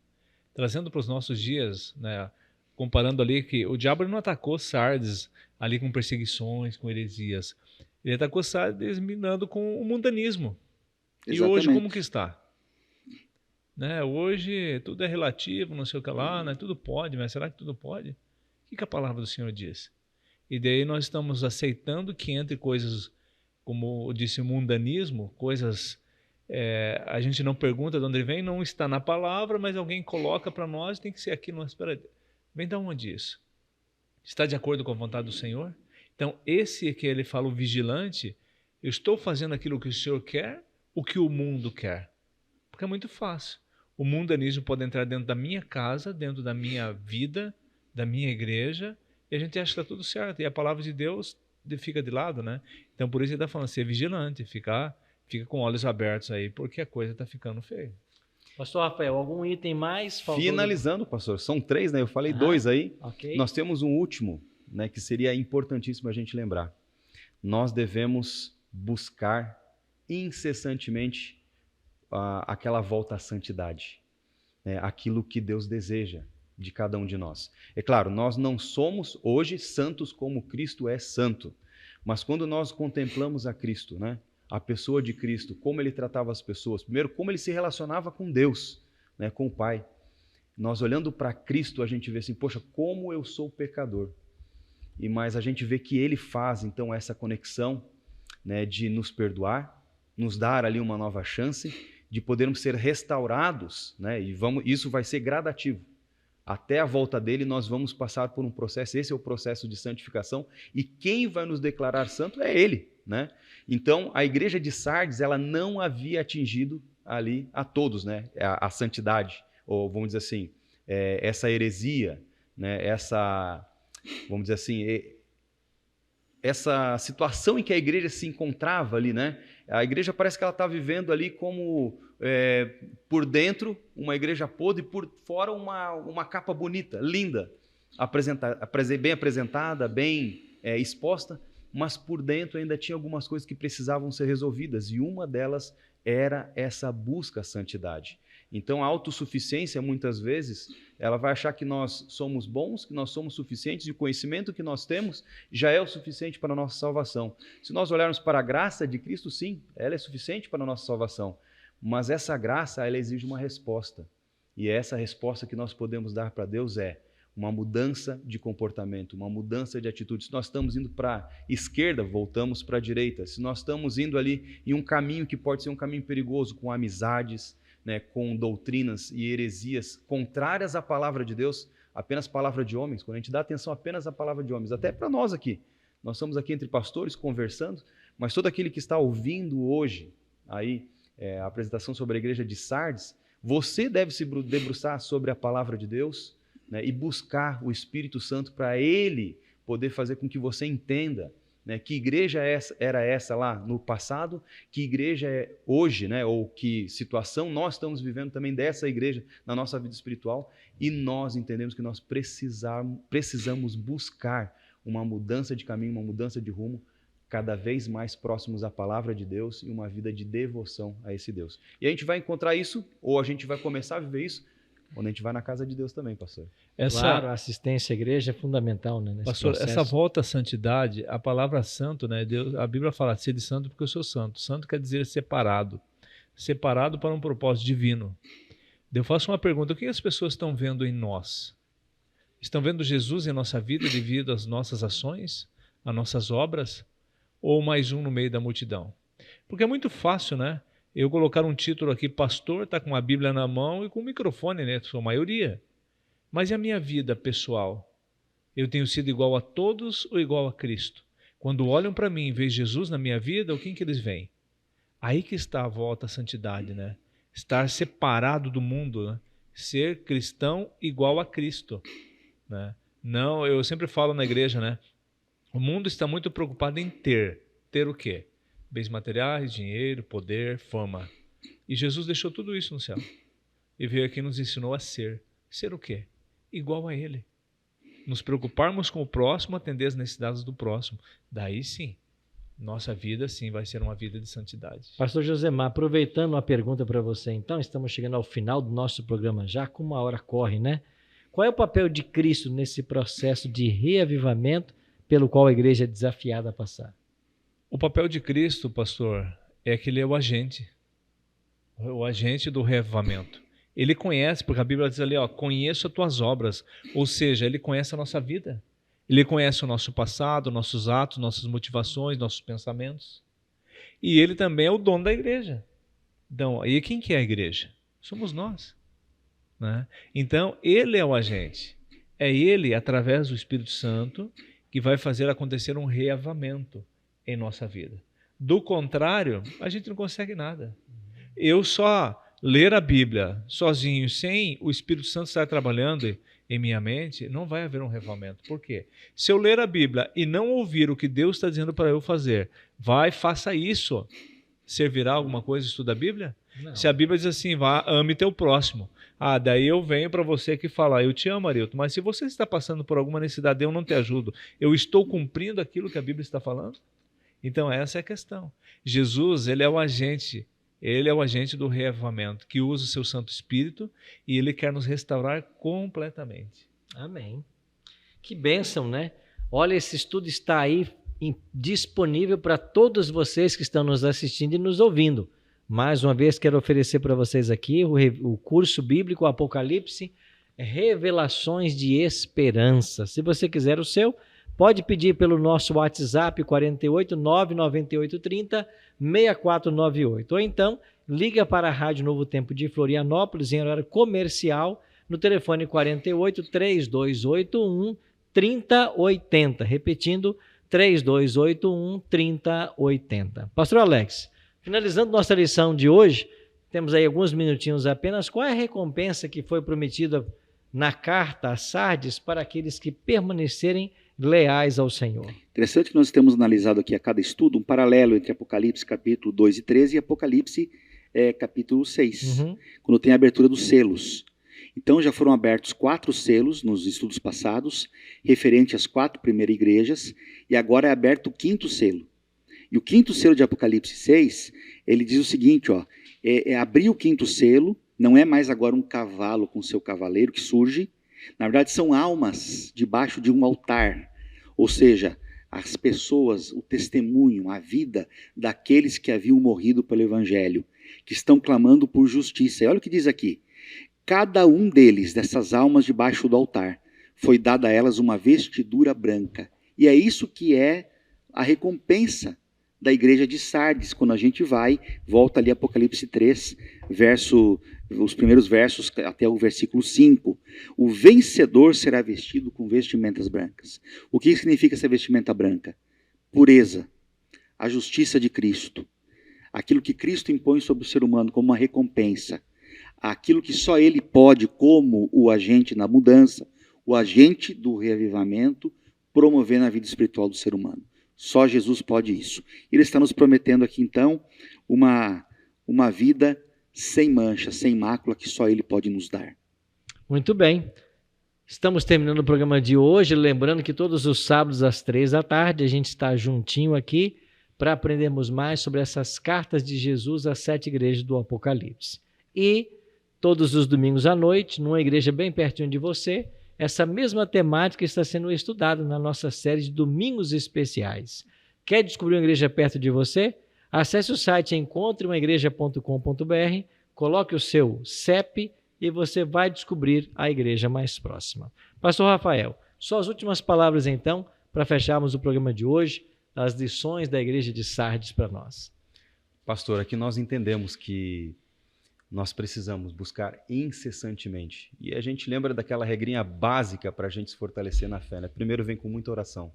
Trazendo para os nossos dias, né? Comparando ali que o diabo não atacou Sardes ali com perseguições, com heresias. Ele atacou Sardes minando com o mundanismo.
Exatamente.
E hoje como que está? Né? Hoje tudo é relativo, não sei o que lá, né? Tudo pode, mas será que tudo pode? O que a palavra do Senhor diz? E daí nós estamos aceitando que entre coisas, como eu disse, o mundanismo, coisas, a gente não pergunta de onde vem, não está na palavra, mas alguém coloca para nós, tem que ser aqui, nós espera. Vem de onde isso? Está de acordo com a vontade do Senhor? Então, esse que ele fala, o vigilante, eu estou fazendo aquilo que o Senhor quer, o que o mundo quer. Porque é muito fácil. O mundanismo pode entrar dentro da minha casa, dentro da minha vida, da minha igreja, e a gente acha que está tudo certo. E a palavra de Deus fica de lado, né? Então, por isso ele está falando, ser vigilante, fica com olhos abertos aí, porque a coisa está ficando feia.
Pastor Rafael, algum item mais?
Finalizando, pastor, são 3, né? Eu falei 2 aí.
Okay.
Nós temos um último, né, que seria importantíssimo a gente lembrar. Nós devemos buscar incessantemente aquela volta à santidade, né? Aquilo que Deus deseja de cada um de nós. É claro, nós não somos hoje santos como Cristo é santo, mas quando nós contemplamos a Cristo, né? A pessoa de Cristo, como ele tratava as pessoas, primeiro, como ele se relacionava com Deus, né, com o Pai. Nós olhando para Cristo, a gente vê assim, poxa, como eu sou pecador. Mas a gente vê que ele faz, então, essa conexão, né, de nos perdoar, nos dar ali uma nova chance, de podermos ser restaurados, né, isso vai ser gradativo. Até a volta dele, nós vamos passar por um processo, esse é o processo de santificação, e quem vai nos declarar santo é ele, né? Então, a igreja de Sardes, ela não havia atingido ali a todos, né? A santidade, ou vamos dizer assim, essa heresia, né? Vamos dizer assim, essa situação em que a igreja se encontrava ali, né? A igreja parece que ela está vivendo ali como, por dentro, uma igreja podre, e por fora uma capa bonita, linda, bem apresentada, bem exposta, mas por dentro ainda tinha algumas coisas que precisavam ser resolvidas, e uma delas era essa busca à santidade. Então, a autossuficiência, muitas vezes, ela vai achar que nós somos bons, que nós somos suficientes, e o conhecimento que nós temos já é o suficiente para a nossa salvação. Se nós olharmos para a graça de Cristo, sim, ela é suficiente para a nossa salvação, mas essa graça, ela exige uma resposta, e essa resposta que nós podemos dar para Deus é uma mudança de comportamento, uma mudança de atitude. Se nós estamos indo para a esquerda, voltamos para a direita. Se nós estamos indo ali em um caminho que pode ser um caminho perigoso, com amizades, né, com doutrinas e heresias contrárias à palavra de Deus, apenas palavra de homens, quando a gente dá atenção apenas à palavra de homens, até para nós aqui, nós estamos aqui entre pastores conversando, mas todo aquele que está ouvindo hoje aí, a apresentação sobre a igreja de Sardes, você deve se debruçar sobre a palavra de Deus, né, e buscar o Espírito Santo para ele poder fazer com que você entenda, né, que igreja era essa lá no passado, que igreja é hoje, né, ou que situação nós estamos vivendo também dessa igreja na nossa vida espiritual, e nós entendemos que nós precisamos buscar uma mudança de caminho, uma mudança de rumo, cada vez mais próximos à palavra de Deus e uma vida de devoção a esse Deus. E a gente vai encontrar isso, ou a gente vai começar a viver isso, quando a gente vai na casa de Deus também, pastor.
Claro, a assistência à igreja é fundamental, né, nesse
pastor,
processo.
essa volta à santidade, a palavra santo, né, a Bíblia fala, sede santo porque eu sou santo. Santo quer dizer separado. Separado para um propósito divino. Eu faço uma pergunta, o que as pessoas estão vendo em nós? Estão vendo Jesus em nossa vida devido às nossas ações, às nossas obras? Ou mais um no meio da multidão? Porque é muito fácil, né? Eu colocar um título aqui, pastor, está com a Bíblia na mão e com o microfone, né? Sou a maioria. Mas e a minha vida pessoal? Eu tenho sido igual a todos ou igual a Cristo? Quando olham para mim e veem Jesus na minha vida, o que eles veem? Aí que está a volta à santidade, né? Estar separado do mundo, né? Ser cristão igual a Cristo, né? Não, eu sempre falo na igreja, né? O mundo está muito preocupado em ter. Ter o quê? Bens materiais, dinheiro, poder, fama. E Jesus deixou tudo isso no céu. E veio aqui e nos ensinou a ser. Ser o quê? Igual a Ele. nos preocuparmos com o próximo, atender as necessidades do próximo, daí sim, nossa vida sim vai ser uma vida de santidade.
Pastor Josemar, aproveitando uma pergunta para você, então, estamos chegando ao final do nosso programa já, com uma hora corre, né? Qual é o papel de Cristo nesse processo de reavivamento pelo qual a igreja é desafiada a passar?
O papel de Cristo, pastor, é que ele é o agente do reavivamento. Ele conhece, porque a Bíblia diz ali, conheço as tuas obras, ou seja, ele conhece a nossa vida. Ele conhece o nosso passado, nossos atos, nossas motivações, nossos pensamentos. E ele também é o dono da igreja. Então, e quem que é a igreja? Somos nós, né? Então, ele é o agente. É ele, através do Espírito Santo, que vai fazer acontecer um reavivamento em nossa vida. Do contrário, a gente não consegue nada. Eu só ler a Bíblia sozinho, sem o Espírito Santo estar trabalhando em minha mente, não vai haver um reavivamento. Por quê? Se eu ler a Bíblia e não ouvir o que Deus está dizendo para eu fazer, faça isso. Servirá alguma coisa estudar a Bíblia? Não. Se a Bíblia diz assim, ame teu próximo. Daí eu venho para você que fala, eu te amo, Arilton, mas se você está passando por alguma necessidade, eu não te ajudo. Eu estou cumprindo aquilo que a Bíblia está falando? Então essa é a questão. Jesus, ele é o agente do reavivamento, que usa o seu Santo Espírito e ele quer nos restaurar completamente.
Amém. Que bênção, né? Olha, esse estudo está aí disponível para todos vocês que estão nos assistindo e nos ouvindo. Mais uma vez, quero oferecer para vocês aqui o curso bíblico Apocalipse, Revelações de Esperança. Se você quiser o seu, pode pedir pelo nosso WhatsApp 48 998 30 6498. Ou então, liga para a Rádio Novo Tempo de Florianópolis em horário comercial no telefone 48 3281 3080. Repetindo, 3281 3080. Pastor Alex, finalizando nossa lição de hoje, temos aí alguns minutinhos apenas. Qual é a recompensa que foi prometida na carta a Sardes para aqueles que permanecerem leais ao Senhor?
Interessante que nós temos analisado aqui a cada estudo um paralelo entre Apocalipse capítulo 2 e 13 e Apocalipse capítulo 6, quando tem a abertura dos selos. Então já foram abertos 4 selos nos estudos passados, referente às 4 primeiras igrejas, e agora é aberto o 5º selo. E o 5º selo de Apocalipse 6, ele diz o seguinte, abrir o 5º selo, não é mais agora um cavalo com seu cavaleiro que surge, na verdade são almas debaixo de um altar, ou seja, as pessoas, o testemunho, a vida daqueles que haviam morrido pelo Evangelho, que estão clamando por justiça. E olha o que diz aqui, cada um deles, dessas almas debaixo do altar, foi dada a elas uma vestidura branca. E é isso que é a recompensa da igreja de Sardes, quando a gente volta ali Apocalipse 3, os primeiros versos até o versículo 5. O vencedor será vestido com vestimentas brancas. O que significa essa vestimenta branca? Pureza, a justiça de Cristo, aquilo que Cristo impõe sobre o ser humano como uma recompensa, aquilo que só Ele pode, como o agente na mudança, o agente do reavivamento, promover na vida espiritual do ser humano. Só Jesus pode isso. Ele está nos prometendo aqui, então, uma vida sem mancha, sem mácula, que só Ele pode nos dar.
Muito bem. Estamos terminando o programa de hoje, lembrando que todos os sábados às 15h a gente está juntinho aqui para aprendermos mais sobre essas cartas de Jesus às 7 igrejas do Apocalipse. E todos os domingos à noite, numa igreja bem pertinho de você, essa mesma temática está sendo estudada na nossa série de Domingos Especiais. Quer descobrir uma igreja perto de você? Acesse o site encontreumaigreja.com.br, coloque o seu CEP e você vai descobrir a igreja mais próxima. Pastor Rafael, suas últimas palavras então, para fecharmos o programa de hoje, as lições da igreja de Sardes para nós.
Pastor, aqui nós entendemos que nós precisamos buscar incessantemente. E a gente lembra daquela regrinha básica para a gente se fortalecer na fé, né? Primeiro vem com muita oração,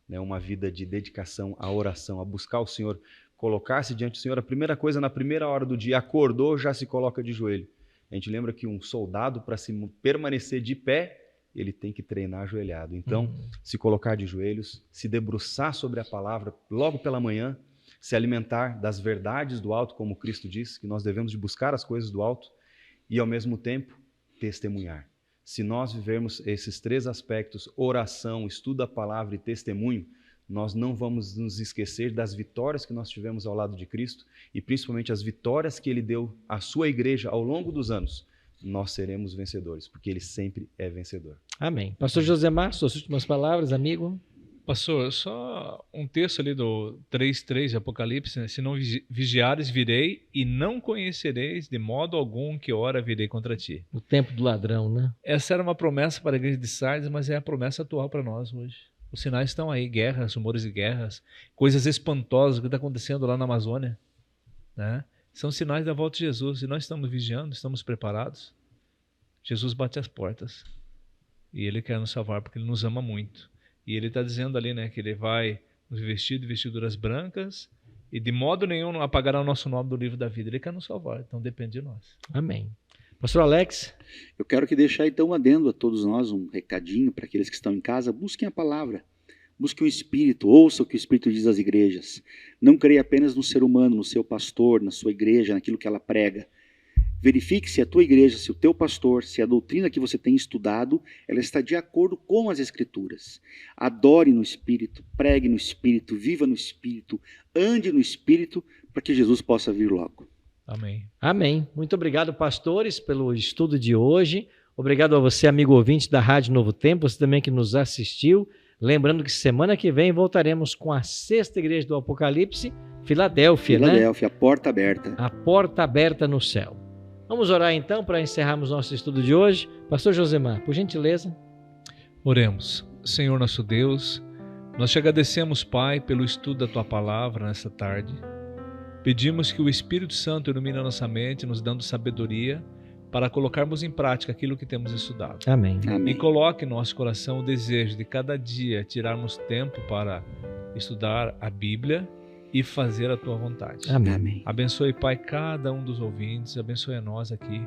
né? Uma vida de dedicação à oração, a buscar o Senhor, colocar-se diante do Senhor. A primeira coisa, na primeira hora do dia, acordou, já se coloca de joelho. A gente lembra que um soldado, para se permanecer de pé, ele tem que treinar ajoelhado. Então, se colocar de joelhos, se debruçar sobre a palavra logo pela manhã, se alimentar das verdades do alto, como Cristo disse, que nós devemos de buscar as coisas do alto e, ao mesmo tempo, testemunhar. Se nós vivermos esses 3 aspectos, oração, estudo da palavra e testemunho, nós não vamos nos esquecer das vitórias que nós tivemos ao lado de Cristo e principalmente as vitórias que Ele deu à sua igreja ao longo dos anos. Nós seremos vencedores, porque Ele sempre é vencedor.
Amém. Pastor Josemar, suas últimas palavras, amigo.
Pastor, só um texto ali do 3:3 de Apocalipse, né? Se não vigiares, virei, e não conhecereis de modo algum que hora virei contra ti.
O tempo do ladrão, né?
Essa era uma promessa para a igreja de Sardes, mas é a promessa atual para nós hoje. Os sinais estão aí, guerras, rumores de guerras, coisas espantosas que está acontecendo lá na Amazônia, né? São sinais da volta de Jesus, e nós estamos vigiando, estamos preparados. Jesus bate as portas, e Ele quer nos salvar, porque Ele nos ama muito. E Ele está dizendo ali, né, que Ele vai nos vestir de vestiduras brancas e de modo nenhum apagará o nosso nome do livro da vida. Ele quer nos salvar, então depende de nós.
Amém. Pastor Alex?
Eu quero que deixar então um adendo a todos nós, um recadinho para aqueles que estão em casa. Busquem a palavra, busquem o Espírito, ouçam o que o Espírito diz às igrejas. Não creia apenas no ser humano, no seu pastor, na sua igreja, naquilo que ela prega. Verifique se a tua igreja, se o teu pastor, se a doutrina que você tem estudado, ela está de acordo com as Escrituras. Adore no Espírito, pregue no Espírito, viva no Espírito, ande no Espírito, para que Jesus possa vir logo.
Amém.
Amém. Muito obrigado, pastores, pelo estudo de hoje. Obrigado a você, amigo ouvinte da Rádio Novo Tempo, você também que nos assistiu. Lembrando que semana que vem voltaremos com a 6ª igreja do Apocalipse, Filadélfia, né?
Filadélfia, a porta aberta.
A porta aberta no céu. Vamos orar então para encerrarmos nosso estudo de hoje. Pastor Josemar, por gentileza.
Oremos. Senhor nosso Deus, nós te agradecemos, Pai, pelo estudo da Tua Palavra nessa tarde. Pedimos que o Espírito Santo ilumine a nossa mente, nos dando sabedoria para colocarmos em prática aquilo que temos estudado.
Amém.
Amém.
E coloque em nosso coração o desejo de cada dia tirarmos tempo para estudar a Bíblia e fazer a Tua vontade.
Amém.
Amém.
Abençoe, Pai, cada um dos ouvintes, abençoe a nós aqui,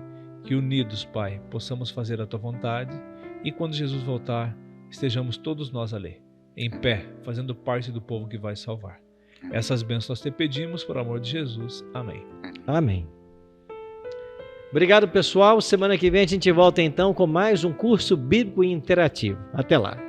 que unidos, Pai, possamos fazer a Tua vontade e quando Jesus voltar, estejamos todos nós ali, em pé, fazendo parte do povo que vai salvar. Essas bênçãos nós te pedimos, por amor de Jesus. Amém.
Amém. Obrigado, pessoal. Semana que vem a gente volta então com mais um curso bíblico interativo. Até lá.